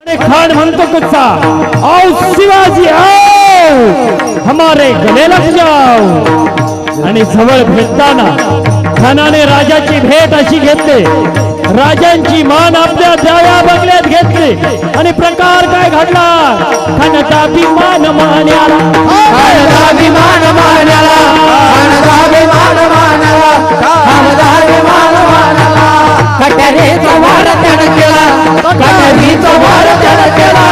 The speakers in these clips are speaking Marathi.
खान म्हणतो कुत्ता, आओ शिवाजी आओ हमारे गले लग जाओ। आणि जवळ भेटताना खानाने राजाची भेट अशी घेतली, राजांची मान आपल्या जाया बंगल्यात घेतली आणि प्रकार काय घडला, खानाचा अभिमान मान्याला, खानाचा अभिमान मान्याला, खानाचा अभिमान मान्याला, खानाचा अभिमान मान्याला। कट्यारीचा वार त्यानं केला, कट्यारीचा वार त्यानं केला,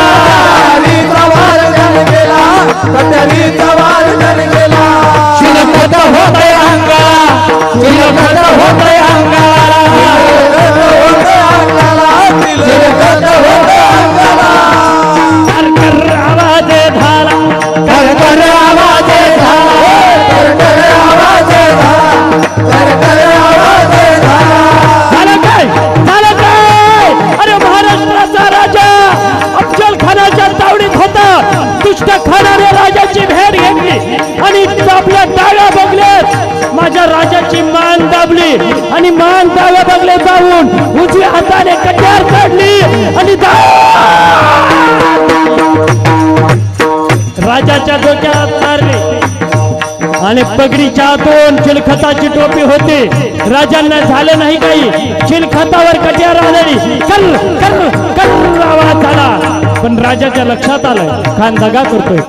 कट्यारीचा वार त्यानं केला, कट्यारीचा वार त्यानं केला। शिलपत होतंय अंगाला, शिलपत होतंय अंगाला, शिलपत होतंय अंगाला। कर आवाज झाला, कर आवाज झाला, कर आवाज झाला, कर आवाज झाला। झालं काय, झालं काय? अरे महाराष्ट्राचा राजा अफजल खानाच्या तावडीत होता, दुष्ट खानाने राजाची भेट घेतली आणि आपल्या डाव्या बंगल्यात माझ्या राजाची मान दाबली आणि मान डाव्या बंगल्यात जाऊन उजव्या हाताने कट्यार काढली आणि राजाच्या डोक्यात मारली आणि पगडीच्या आतून चिलखताची टोपी होती। राजांना झालं नाही काही, चिलखतावर कट्यार आलेली कर कर कर आवाज झाला, पण राजाच्या लक्षात आलं खान दगा करतोय।